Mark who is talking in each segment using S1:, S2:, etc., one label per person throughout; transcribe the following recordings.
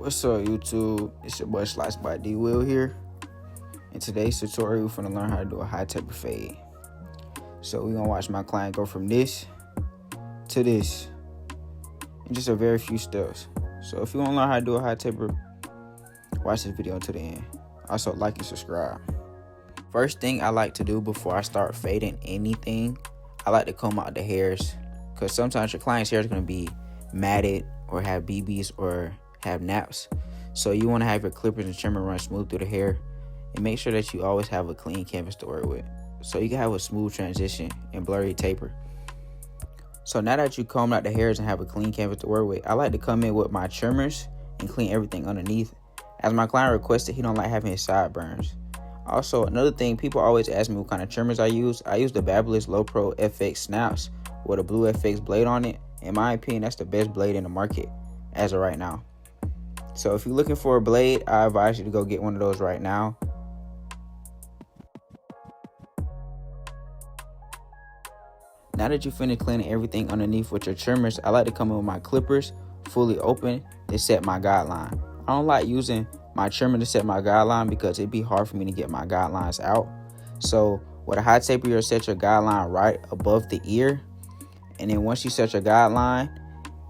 S1: What's up, YouTube? It's your boy Slice by D Will here. In today's tutorial, we're gonna learn how to do a high taper fade. So we're gonna watch my client go from this to this in just a very few steps. So if you wanna learn how to do a high taper, watch this video to the end. Also, like and subscribe. First thing I like to do before I start fading anything, I like to comb out the hairs, because sometimes your client's hair is gonna be matted or have BBs or have naps. So you want to have your clippers and trimmer run smooth through the hair, and make sure that you always have a clean canvas to work with, so you can have a smooth transition and blurry taper. So now that you comb out the hairs and have a clean canvas to work with, I like to come in with my trimmers and clean everything underneath, as my client requested he don't like having his sideburns. Also, another thing, people always ask me what kind of trimmers I use. I use the Babyliss Low Pro FX snaps with a blue FX blade on it. In my opinion, that's the best blade in the market as of right now. So if you're looking for a blade, I advise you to go get one of those right now. Now that you finish cleaning everything underneath with your trimmers, I like to come in with my clippers fully open to set my guideline. I don't like using my trimmer to set my guideline because it'd be hard for me to get my guidelines out. So with a high taper, you'll set your guideline right above the ear. And then once you set your guideline,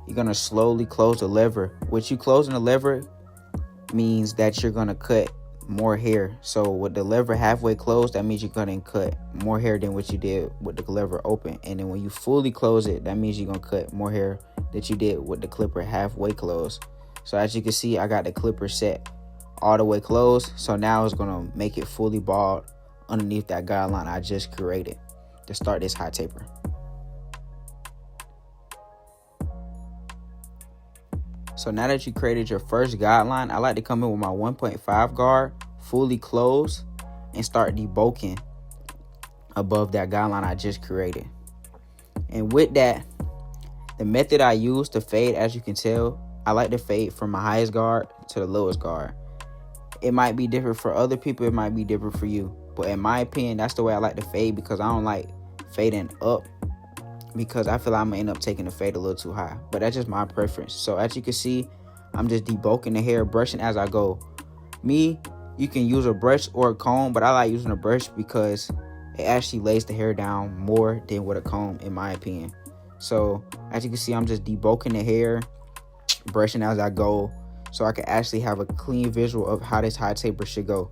S1: you're going to slowly close the lever. What you closing the lever means that you're going to cut more hair. So with the lever halfway closed, that means you're going to cut more hair than what you did with the lever open. And then when you fully close it, that means you're going to cut more hair that you did with the clipper halfway closed. So as you can see, I got the clipper set all the way closed. So now it's going to make it fully bald underneath that guideline I just created to start this high taper. So now that you created your first guideline, I like to come in with my 1.5 guard fully closed and start debulking above that guideline I just created. And with that, the method I use to fade, as you can tell, I like to fade from my highest guard to the lowest guard. It might be different for other people, it might be different for you. But in my opinion, that's the way I like to fade, because I don't like fading up, because I feel like I'm gonna end up taking the fade a little too high. But that's just my preference. So as you can see, I'm just debulking the hair, brushing as I go. You can use a brush or a comb, but I like using a brush because it actually lays the hair down more than with a comb, in my opinion. So as you can see, I'm just debulking the hair, brushing as I go, so I can actually have a clean visual of how this high taper should go.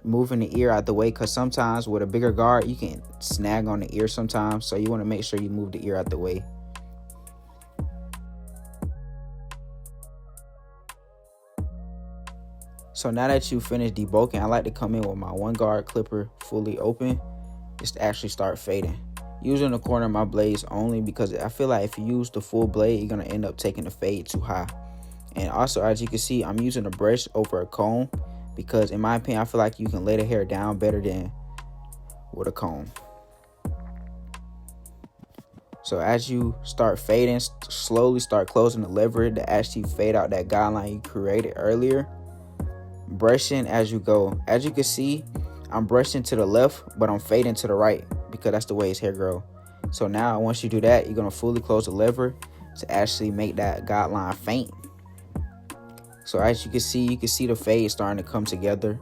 S1: Moving the ear out the way, because sometimes with a bigger guard you can snag on the ear sometimes, so you want to make sure you move the ear out the way. So now that you finished debulking, I like to come in with my 1 guard clipper fully open just to actually start fading, using the corner of my blades only, because I feel like if you use the full blade, you're going to end up taking the fade too high. And also, as you can see, I'm using a brush over a comb, because in my opinion, I feel like you can lay the hair down better than with a comb. So as you start fading, slowly start closing the lever to actually fade out that guideline you created earlier. Brushing as you go. As you can see, I'm brushing to the left, but I'm fading to the right, because that's the way his hair grows. So now once you do that, you're going to fully close the lever to actually make that guideline faint. So as you can see the fade starting to come together.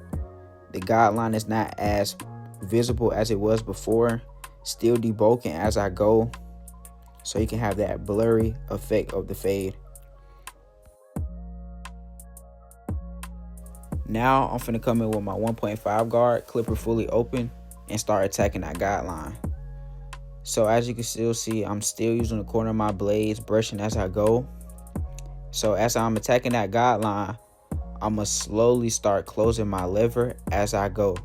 S1: The guideline is not as visible as it was before. Still debulking as I go, so you can have that blurry effect of the fade. Now I'm finna come in with my 1.5 guard, clipper fully open, and start attacking that guideline. So as you can still see, I'm still using the corner of my blades, brushing as I go. So as I'm attacking that guideline, I'm going to slowly start closing my lever as I go.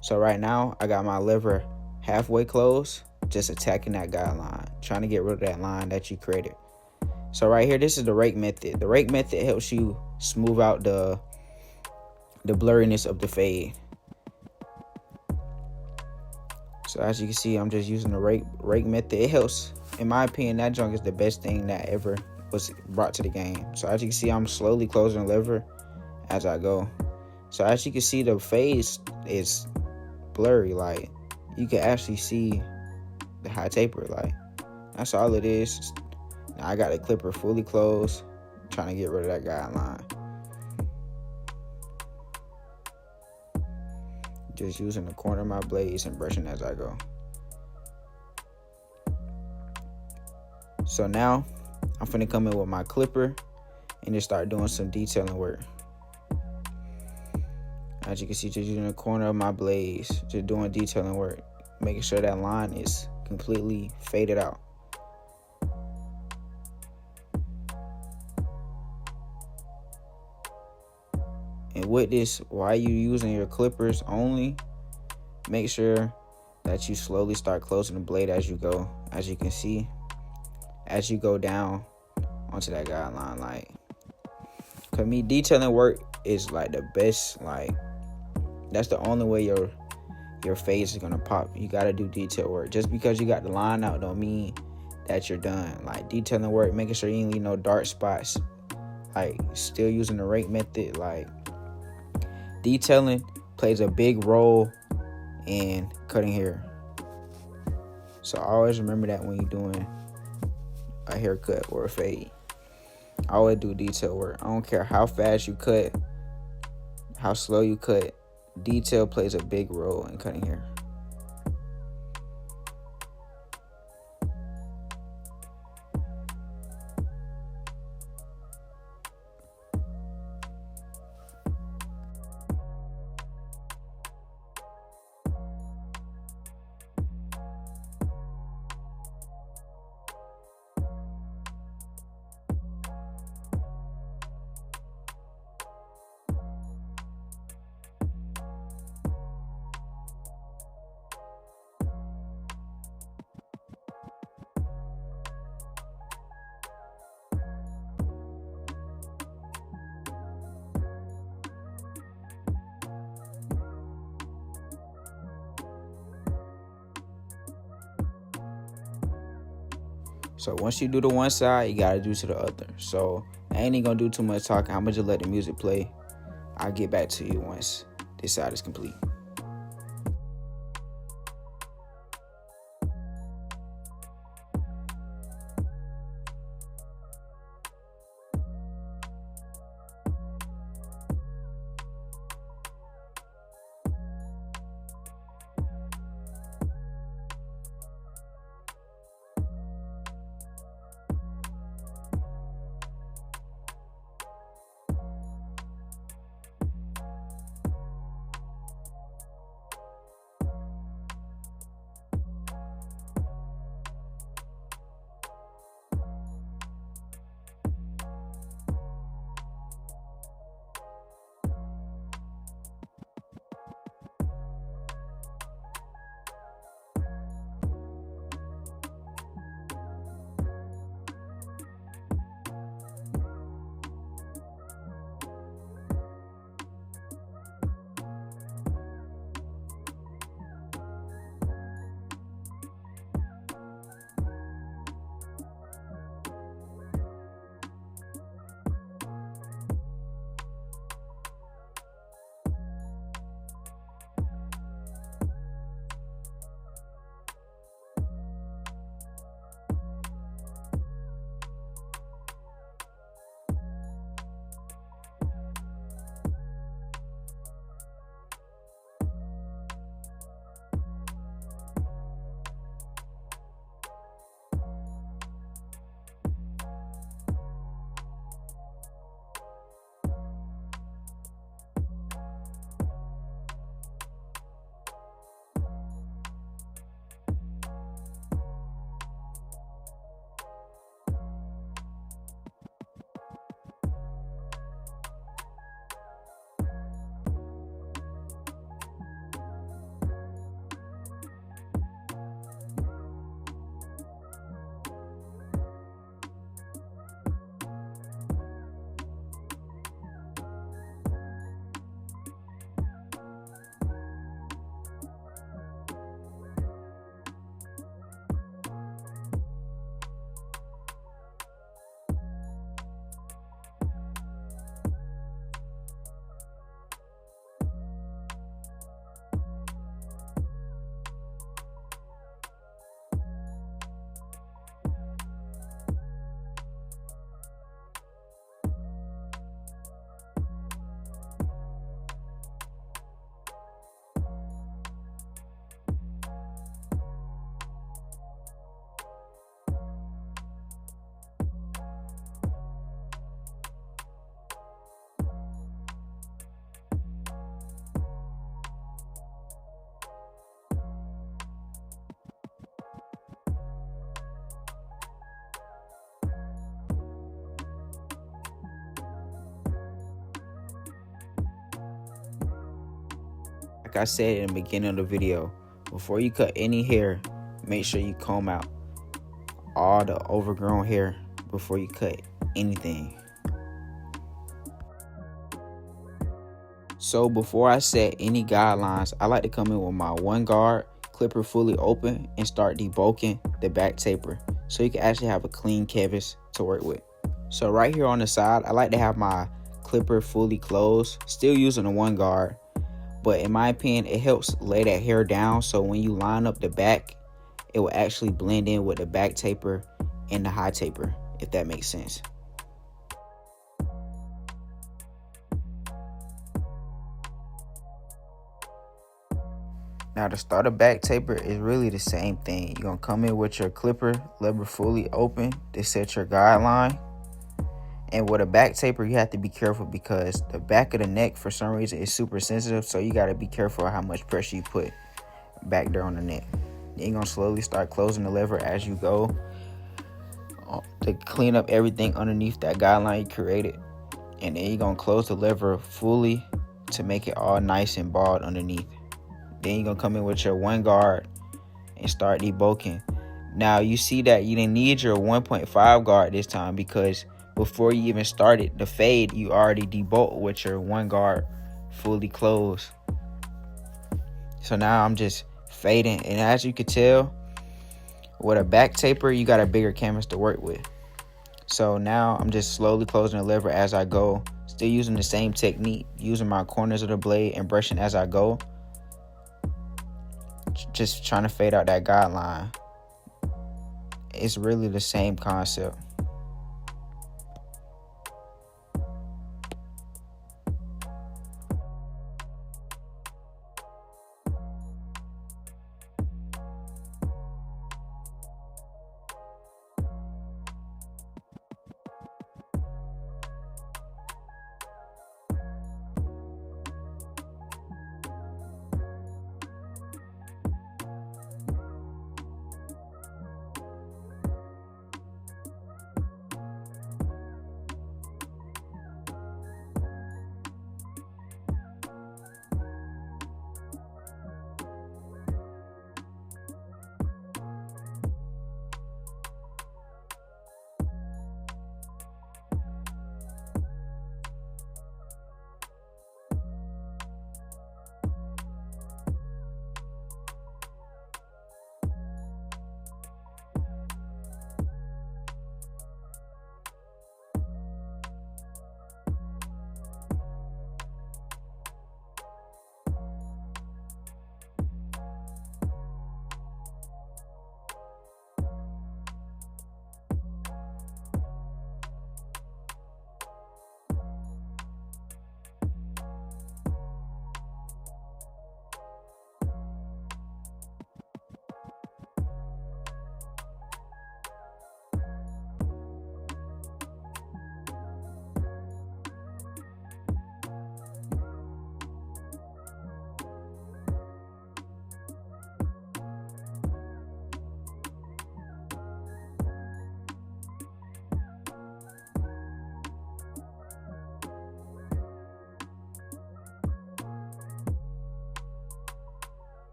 S1: So right now, I got my lever halfway closed, just attacking that guideline, trying to get rid of that line that you created. So right here, this is the rake method. The rake method helps you smooth out the blurriness of the fade. So as you can see, I'm just using the rake method. It helps. In my opinion, that junk is the best thing that ever was brought to the game. So as you can see, I'm slowly closing the lever as I go. So as you can see, the face is blurry. Like, you can actually see the high taper. Like, that's all it is. Now I got the clipper fully closed, trying to get rid of that guideline. Just using the corner of my blades and brushing as I go. So now I'm finna come in with my clipper and just start doing some detailing work. As you can see, just using the corner of my blades, just doing detailing work, making sure that line is completely faded out. And with this, while you using your clippers only, make sure that you slowly start closing the blade as you go. As you can see, as you go down onto that guideline, like, cause me, detailing work is like the best. Like, that's the only way your face is gonna pop. You gotta do detail work. Just because you got the line out don't mean that you're done. Like, detailing work, making sure you ain't leave no dark spots. Like, still using the rake method. Like, detailing plays a big role in cutting hair. So always remember that when you're doing a haircut or a fade. I always do detail work. I don't care how fast you cut, how slow you cut. Detail plays a big role in cutting hair. So once you do the one side, you gotta do to the other. So I ain't even gonna do too much talking. I'm gonna just let the music play. I'll get back to you once this side is complete. like I said in the beginning of the video, before you cut any hair, make sure you comb out all the overgrown hair before you cut anything. So before I set any guidelines, I like to come in with my one guard, clipper fully open, and start debulking the back taper so you can actually have a clean canvas to work with. So right here on the side, I like to have my clipper fully closed, still using the one guard, but in my opinion, it helps lay that hair down so when you line up the back, it will actually blend in with the back taper and the high taper, if that makes sense. Now to start a back taper is really the same thing. You're gonna come in with your clipper lever fully open to set your guideline. And with a back taper, you have to be careful because the back of the neck for some reason is super sensitive, so you gotta be careful how much pressure you put back there on the neck. Then you're gonna slowly start closing the lever as you go to clean up everything underneath that guideline you created. And then you're gonna close the lever fully to make it all nice and bald underneath. Then you're gonna come in with your one guard and start debulking. Now you see that you didn't need your 1.5 guard this time because before you even started the fade, you already debulked with your one guard fully closed. So now I'm just fading, and as you can tell, with a back taper, you got a bigger canvas to work with. So now I'm just slowly closing the lever as I go, still using the same technique, using my corners of the blade and brushing as I go. Just trying to fade out that guideline. It's really the same concept.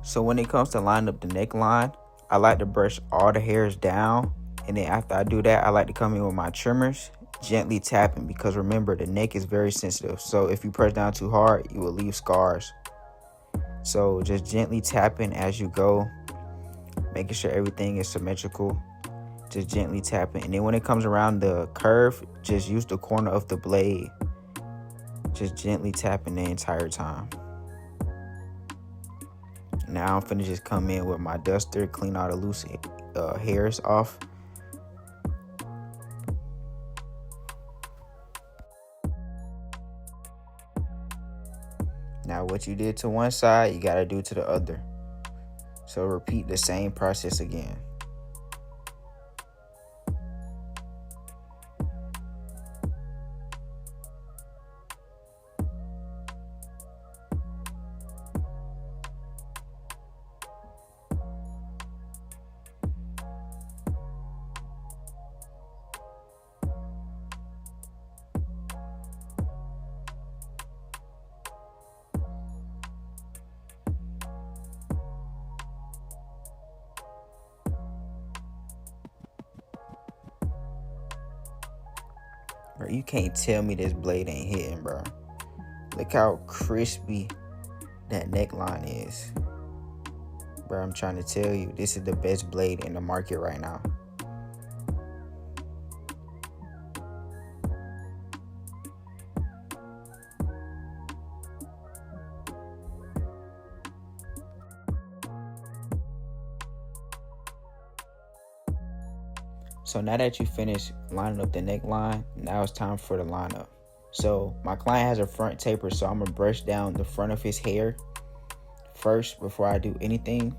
S1: So when it comes to lining up the neckline, I like to brush all the hairs down. And then after I do that, I like to come in with my trimmers, gently tapping, because remember, the neck is very sensitive. So if you press down too hard, you will leave scars. So just gently tapping as you go, making sure everything is symmetrical. Just gently tapping. And then when it comes around the curve, just use the corner of the blade. Just gently tapping the entire time. Now I'm finna just come in with my duster, clean all the loose hairs off. Now what you did to one side, you gotta do to the other. So repeat the same process again. Bro, you can't tell me this blade ain't hitting, bro. Look how crispy that neckline is. Bro, I'm trying to tell you, this is the best blade in the market right now. So now that you finish lining up the neckline, now it's time for the lineup. So my client has a front taper, so I'm gonna brush down the front of his hair first before I do anything.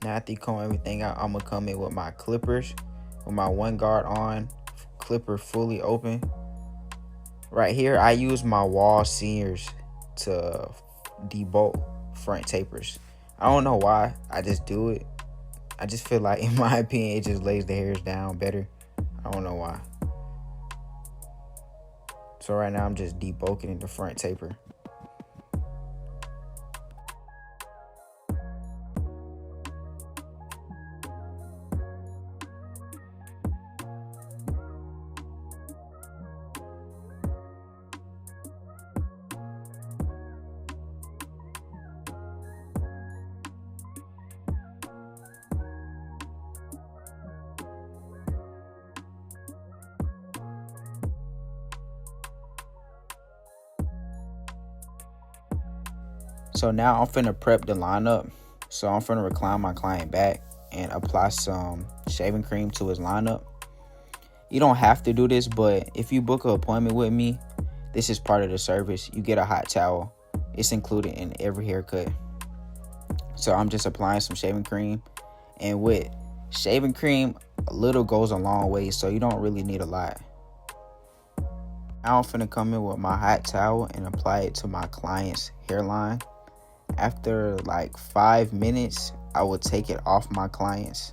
S1: Now after you comb everything out, I'm gonna come in with my clippers, with my one guard on, clipper fully open. Right here, I use my wall sears to debolt front tapers. I don't know why, I just do it. I just feel like, in my opinion, it just lays the hairs down better. I don't know why. So right now I'm just debulking the front taper. So now I'm finna prep the lineup. So I'm finna recline my client back and apply some shaving cream to his lineup. You don't have to do this, but if you book an appointment with me, this is part of the service. You get a hot towel. It's included in every haircut. So I'm just applying some shaving cream. And with shaving cream, a little goes a long way, so you don't really need a lot. Now I'm finna come in with my hot towel and apply it to my client's hairline. After like 5 minutes, I will take it off my client's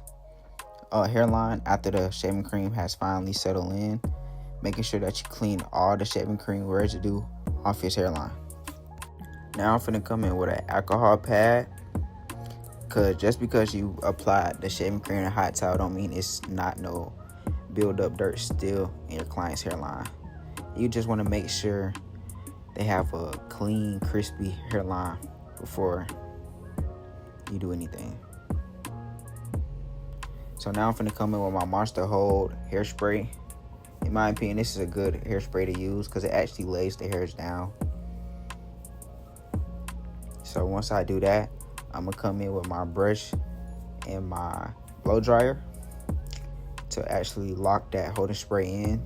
S1: hairline after the shaving cream has finally settled in, making sure that you clean all the shaving cream residue off his hairline. Now I'm finna come in with an alcohol pad, because just because you apply the shaving cream and hot towel don't mean it's not no build up dirt still in your client's hairline. You just want to make sure they have a clean, crispy hairline before you do anything. So now I'm finna come in with my Monster Hold hairspray. In my opinion, this is a good hairspray to use because it actually lays the hairs down. So once I do that, I'm gonna come in with my brush and my blow dryer to actually lock that holding spray in.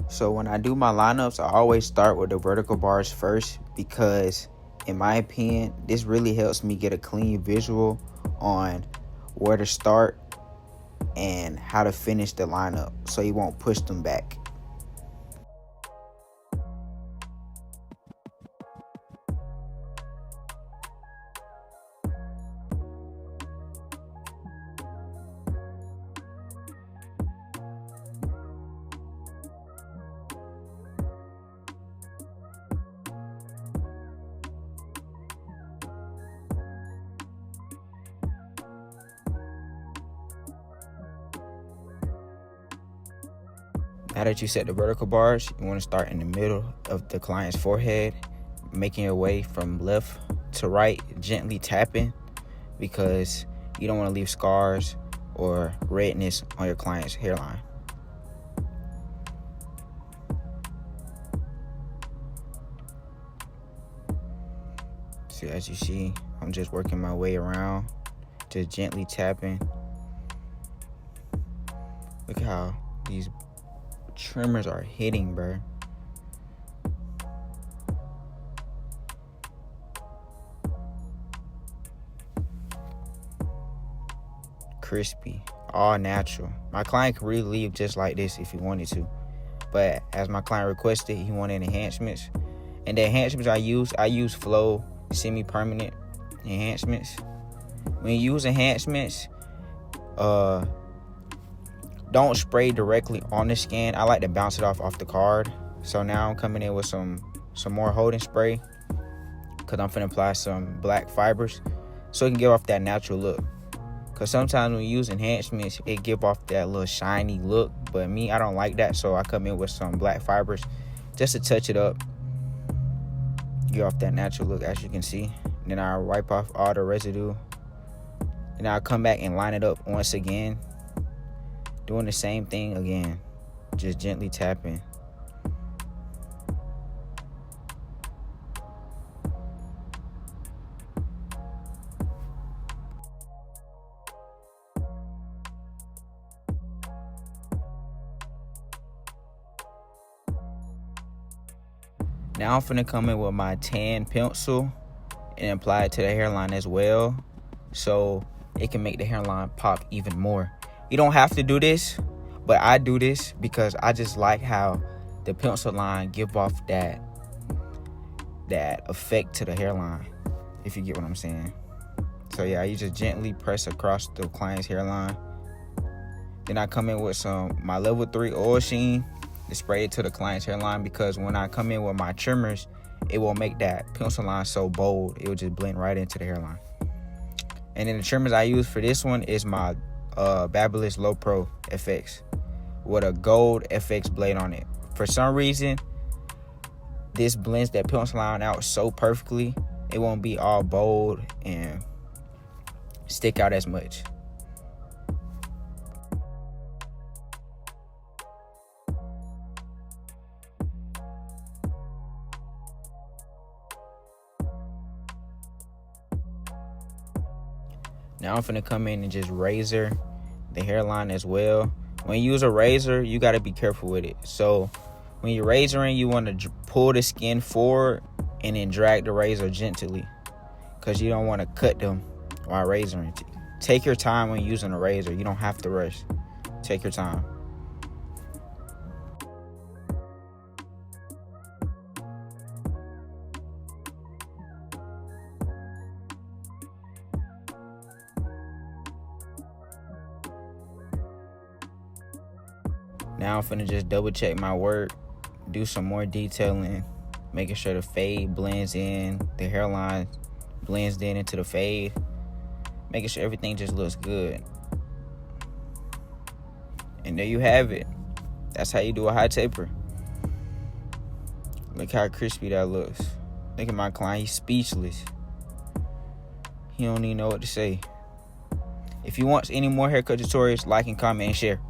S1: So when I do my lineups, I always start with the vertical bars first because, in my opinion, this really helps me get a clean visual on where to start and how to finish the lineup so you won't push them back. Now that you set the vertical bars, you want to start in the middle of the client's forehead, making your way from left to right, gently tapping, because you don't want to leave scars or redness on your client's hairline. So as you see, I'm just working my way around, just gently tapping. Look how these trimmers are hitting, bro. Crispy, all natural. My client could really leave just like this if he wanted to, but as my client requested, he wanted enhancements. And the enhancements I use flow semi-permanent enhancements. When you use enhancements, don't spray directly on the skin. I like to bounce it off the card. So now I'm coming in with some more holding spray, because I'm finna apply some black fibers so it can give off that natural look. Because sometimes when you use enhancements, it give off that little shiny look, but me, I don't like that, so I come in with some black fibers just to touch it up, give off that natural look, as you can see. Then I wipe off all the residue, and I'll come back and line it up once again, doing the same thing again, just gently tapping. Now I'm finna come in with my tan pencil and apply it to the hairline as well, so it can make the hairline pop even more. You don't have to do this, but I do this because I just like how the pencil line give off that effect to the hairline, if you get what I'm saying. So yeah, you just gently press across the client's hairline. Then I come in with my level 3 oil sheen to spray it to the client's hairline, because when I come in with my trimmers, it will make that pencil line so bold, it will just blend right into the hairline. And then the trimmers I use for this one is my Babyliss Low Pro FX with a gold FX blade on it. For some reason, this blends that pencil line out so perfectly, it won't be all bold and stick out as much. Now I'm finna come in and just razor the hairline as well. When you use a razor, you gotta be careful with it. So when you're razoring, you wanna pull the skin forward and then drag the razor gently, because you don't wanna cut them while razoring. Take your time when using a razor. You don't have to rush. Take your time. Now I'm finna just double check my work, do some more detailing, making sure the fade blends in, the hairline blends in into the fade, making sure everything just looks good. And there you have it. That's how you do a high taper. Look how crispy that looks. Look at my client, he's speechless. He don't even know what to say. If you want any more haircut tutorials, like and comment and share.